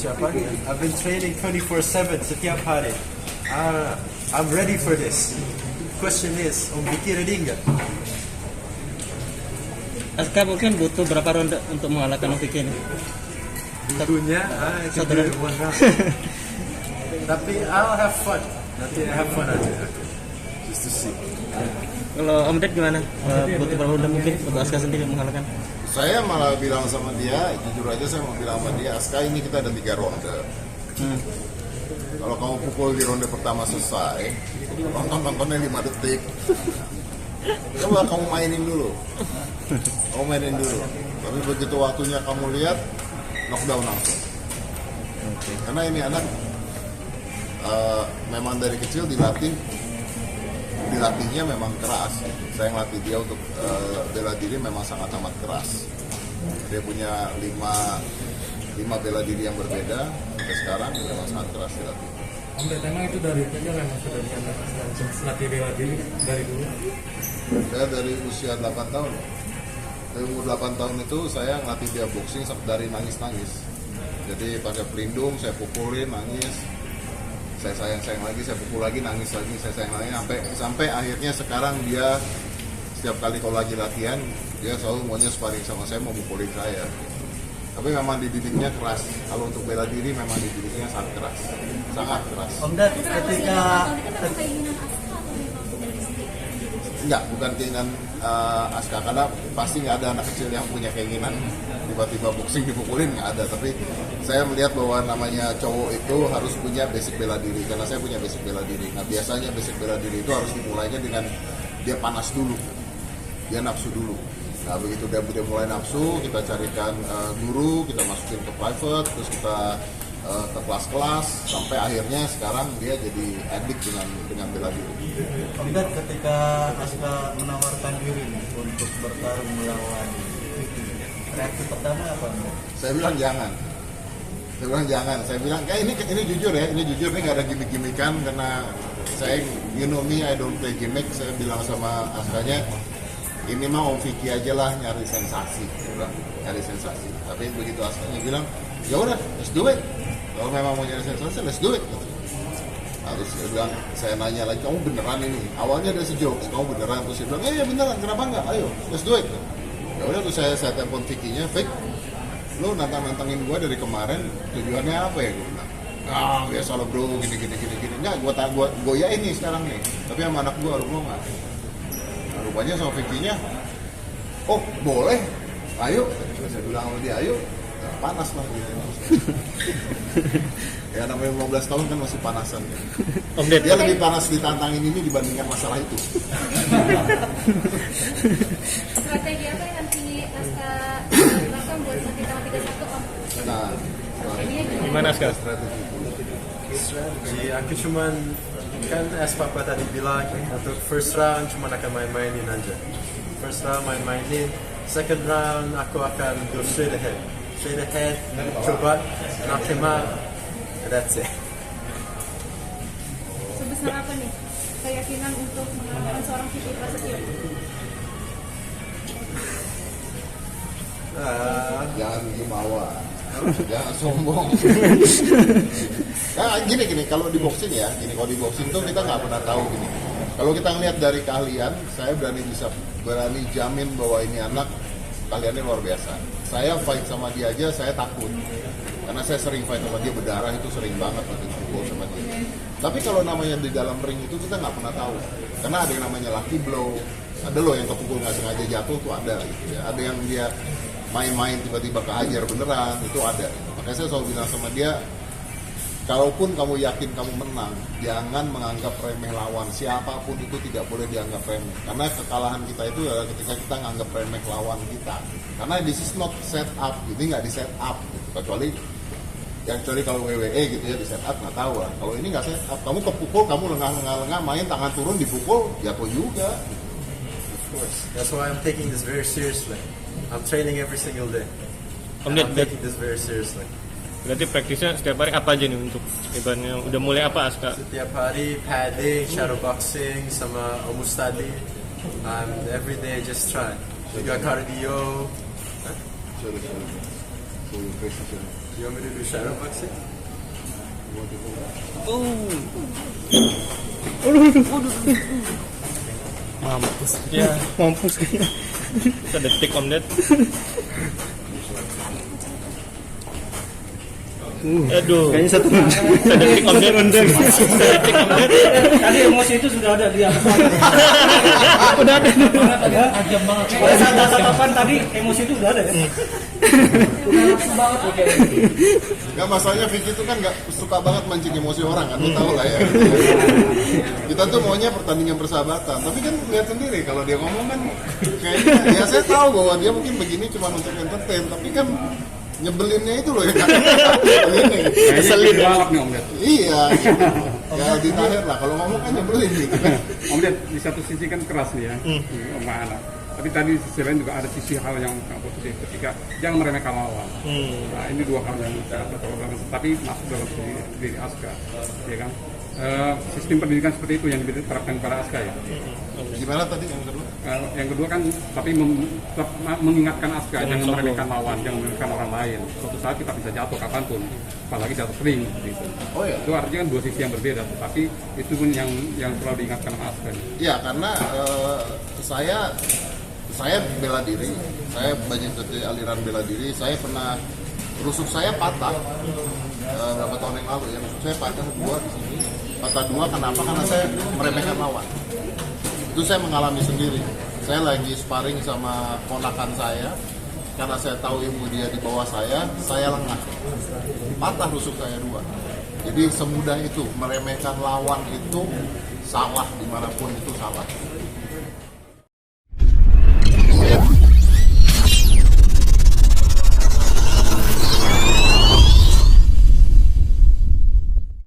persiapan. I've been training 24/7 setiap hari. I'm ready for this. Question is, Om Vicky ready nggak? Aska mungkin butuh berapa ronde untuk mengalahkan Om Vicky ini? Butuhnya, itu Satu one round. Tapi I'll have fun. Nanti have fun aja. Just to see. Kalau Om Ded gimana? Butuh berapa ronde mungkin untuk Aska sendiri mengalahkan? Saya malah bilang sama dia, jujur aja saya mau bilang sama dia, Aska ini kita ada 3 ronde. Kalau kamu pukul di ronde pertama selesai, nontonnya 5 detik. Coba kamu mainin dulu. Tapi begitu waktunya kamu lihat, knockdown langsung. Karena ini anak memang dari kecil dilatihnya memang keras. Saya ngelatih dia untuk bela diri memang sangat amat keras. Dia punya 5 bela diri yang berbeda sampai sekarang memang sangat keras dilatih. Om Ded, memang itu dari kecil memang sudah bisa latih bela diri dari dulu? Saya dari usia 8 tahun. Dari umur 8 tahun itu saya ngelatih dia boxing dari nangis-nangis. Jadi pakai pelindung, saya pukulin, nangis. Saya sayang lagi, saya pukul lagi, nangis lagi, saya sayang lagi sampai akhirnya sekarang dia setiap kali kalau lagi latihan dia selalu maunya sparring sama saya, mau mukulin saya. Tapi memang dididiknya keras. Kalau untuk bela diri memang dididiknya sangat keras. Om Ded, ketika enggak, bukan keinginan Aska, karena pasti nggak ada anak kecil yang punya keinginan tiba-tiba boxing dipukulin, nggak ada. Tapi saya melihat bahwa namanya cowok itu harus punya basic bela diri, karena saya punya basic bela diri. Nah biasanya basic bela diri itu harus dimulainya dengan dia panas dulu, dia nafsu dulu. Nah begitu dia mulai nafsu, kita carikan guru, kita masukin ke private, terus kita ke kelas-kelas, sampai akhirnya sekarang dia jadi addict dengan bela diri. Om Ded, ketika Aska menawarkan diri untuk bertarung melawan Vicky, reaksi pertama apa? Saya bilang jangan. Saya bilang kayak ini jujur ya, ini nggak ada gimmick-gimmickan, karena saya, you know me, I don't play gimmick. Saya bilang sama Askanya, ini mah Om Vicky aja lah nyari sensasi, nyari sensasi. Tapi begitu Askanya bilang, ya udah, let's do it. Kalau memang mau nyari sensasi, let's do it. Terus dia bilang, saya nanya lagi, kamu beneran ini? Awalnya ada sejokes, kamu beneran? Terus dia bilang, iya beneran, kenapa enggak? Ayo, let's do it. Ya udah, terus saya telepon Vicky-nya, Vick, lo nantangin gue dari kemarin, tujuannya apa ya? Gue bilang, biasa lo bro, gini. Enggak, gue ya ini sekarang nih. Tapi sama anak gue, lo mau nggak? Nah, rupanya sama Vicky-nya, oh boleh, ayo. Saya bilang sama dia, ayo. Nah, panas lah gitu. Ya namanya 15 tahun kan masih panasan ya. Om Ded, Dia lebih panas ditantangin ini dibandingkan masalah itu. Strategi apa yang nanti Aska lakukan buat nanti tanggal 31 Om? Nah, gimana Aska? Strategi, aku cuman kan Papa tadi bilang untuk first round cuma akan main-mainin aja. First round main-mainin, second round aku akan go straight ahead, coba knock him out, and that's it. Sebesar apa nih keyakinan untuk mengalahkan seorang Vicky Prasetyo? jangan jumawa, jangan sombong. Nah, gini kalau di boxing ya, kalau di boxing tuh kita nggak pernah tahu gini. Kalau kita ngelihat dari keahlian, saya berani jamin bahwa ini anak kaliannya luar biasa. Saya fight sama dia aja, saya takut. Karena saya sering fight sama dia, berdarah itu sering banget gitu, pukul sama dia. Tapi kalau namanya di dalam ring itu kita nggak pernah tahu. Karena ada yang namanya lucky blow, ada loh yang kepukul nggak sengaja jatuh tuh ada gitu ya. Ada yang dia main-main tiba-tiba kehajar beneran, itu ada. Makanya saya selalu bilang sama dia, kalaupun kamu yakin kamu menang, jangan menganggap remeh lawan. Siapapun itu tidak boleh dianggap remeh. Karena kekalahan kita itu adalah ketika kita menganggap remeh lawan kita. Karena this is not set up, ini nggak di set up. Kecuali kalau WWE gitu ya, di set up nggak tahu lah. Kalau ini nggak set up, kamu kepukul, kamu lengah, main tangan turun dipukul, jatuh juga. Of course, that's why I'm taking this very seriously. I'm training every single day. Om I'm Ded, taking this very seriously. berarti praktisnya setiap hari apa aja nih untuk ibaratnya udah mulai apa Aska? Setiap hari padding, shadow boxing, sama omustadi. Every day just try. Juga cardio. Sorry. You want me to do shadow boxing? Mampus. Ya, mampus kayaknya. Sedetik Om Ded. Aduh. Kayaknya sedetik Om Ded. Sedetik Om Ded. Tadi emosi itu sudah ada dia. Udah ada. Tajam banget. Pada saat tatapan tadi emosi itu udah ada ya. Udah langsung banget ya kayaknya. Nggak, masalahnya Vicky itu kan nggak suka banget mancing emosi orang kan, lu tahu lah ya. Kita tuh maunya pertandingan persahabatan, tapi kan lihat sendiri kalau dia ngomong kan kayaknya, ya saya tahu bahwa dia mungkin begini cuma untuk entertain, tapi kan nyebelinnya itu loh ya kan. Ini. Keselin banget nih Om Ded. Iya, gitu. Ya ditahir lah kalau ngomong kan nyebelin gitu kan. Om Ded di satu sisi kan keras nih ya, sama anak. Tapi tadi di sisi lain juga ada sisi hal yang positif ketika jangan meremehkan lawan. Nah, ini dua hal yang sangat berkaitan, tapi masuk dalam diri Aska, ya kan? Sistem pendidikan seperti itu yang diterapkan pada Aska ya. Gimana tadi yang kedua? Yang kedua kan, tapi tetap mengingatkan Aska jangan meremehkan lawan, jangan meremehkan orang lain. Suatu saat kita bisa jatuh kapanpun, apalagi jatuh sering. Gitu. Oh ya. Itu artinya kan dua sisi yang berbeda, tapi itu pun yang selalu diingatkan sama Aska. Iya, karena saya bela diri, saya banyak dari aliran bela diri. Saya pernah rusuk saya patah beberapa tahun yang lalu ya, rusuk saya patah dua di sini. Patah dua kenapa? Karena saya meremehkan lawan. Itu saya mengalami sendiri. Saya lagi sparring sama ponakan saya, karena saya tahu ilmu dia di bawah saya lengah. Patah rusuk saya dua. Jadi semudah itu meremehkan lawan itu salah, dimanapun itu salah.